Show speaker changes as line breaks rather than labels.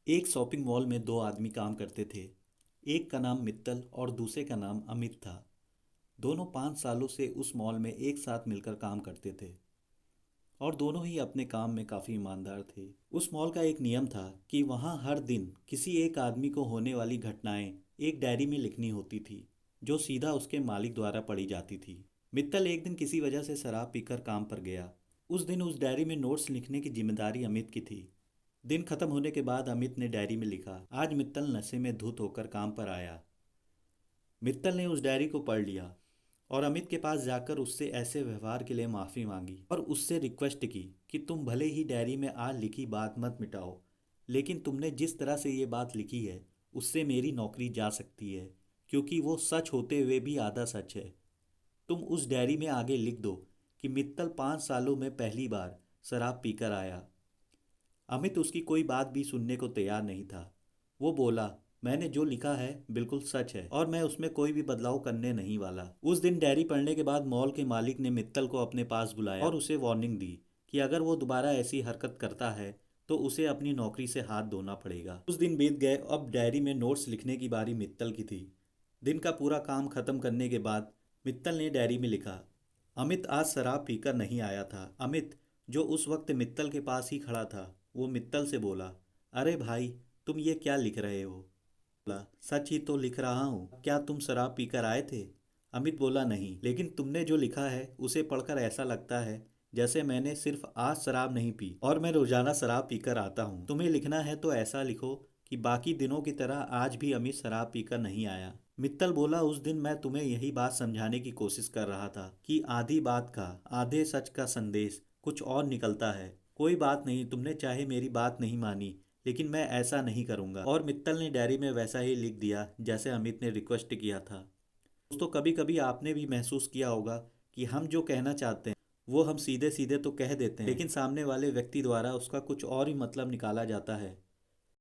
एक shopping mall में दो आदमी काम करते थे। एक का नाम मित्तल और दूसरे का नाम अमित था। दोनों 5 सालों से उस मॉल में एक साथ मिलकर काम करते थे और दोनों ही अपने काम में काफ़ी ईमानदार थे। उस मॉल का एक नियम था कि वहाँ हर दिन किसी एक आदमी को होने वाली घटनाएं एक डायरी में लिखनी होती थी, जो सीधा उसके मालिक द्वारा पढ़ी जाती थी। मित्तल एक दिन किसी वजह से शराब पीकर काम पर गया। उस दिन उस डायरी में नोट्स लिखने की जिम्मेदारी अमित की थी। दिन खत्म होने के बाद अमित ने डायरी में लिखा, आज मित्तल नशे में धुत होकर काम पर आया। मित्तल ने उस डायरी को पढ़ लिया और अमित के पास जाकर उससे ऐसे व्यवहार के लिए माफ़ी मांगी और उससे रिक्वेस्ट की कि तुम भले ही डायरी में आज लिखी बात मत मिटाओ, लेकिन तुमने जिस तरह से ये बात लिखी है उससे मेरी नौकरी जा सकती है, क्योंकि वो सच होते हुए भी आधा सच है। तुम उस डायरी में आगे लिख दो कि मित्तल 5 सालों में पहली बार शराब पीकर आया। अमित उसकी कोई बात भी सुनने को तैयार नहीं था। वो बोला, मैंने जो लिखा है बिल्कुल सच है और मैं उसमें कोई भी बदलाव करने नहीं वाला। उस दिन डायरी पढ़ने के बाद मॉल के मालिक ने मित्तल को अपने पास बुलाया और उसे वार्निंग दी कि अगर वो दोबारा ऐसी हरकत करता है तो उसे अपनी नौकरी से हाथ धोना पड़ेगा। उस दिन बीत गए। अब डायरी में नोट्स लिखने की बारी मित्तल की थी। दिन का पूरा काम खत्म करने के बाद मित्तल ने डायरी में लिखा, अमित आज शराब पीकर नहीं आया था। अमित, जो उस वक्त मित्तल के पास ही खड़ा था, वो मित्तल से बोला, अरे भाई, तुम ये क्या लिख रहे हो? बोला, सच ही तो लिख रहा हूँ। क्या तुम शराब पीकर आए थे? अमित बोला, नहीं, लेकिन तुमने जो लिखा है उसे पढ़कर ऐसा लगता है जैसे मैंने सिर्फ आज शराब नहीं पी और मैं रोजाना शराब पीकर आता हूँ। तुम्हें लिखना है तो ऐसा लिखो कि बाकी दिनों की तरह आज भी अमित शराब पीकर नहीं आया। मित्तल बोला, उस दिन मैं तुम्हें यही बात समझाने की कोशिश कर रहा था कि आधी बात का, आधे सच का संदेश कुछ और निकलता है। कोई बात नहीं, तुमने चाहे मेरी बात नहीं मानी, लेकिन मैं ऐसा नहीं करूंगा। और मित्तल ने डायरी में वैसा ही लिख दिया जैसे अमित ने रिक्वेस्ट किया था। दोस्तों, कभी कभी आपने भी महसूस किया होगा कि हम जो कहना चाहते हैं वो हम सीधे सीधे तो कह देते हैं, लेकिन सामने वाले व्यक्ति द्वारा उसका कुछ और ही मतलब निकाला जाता है।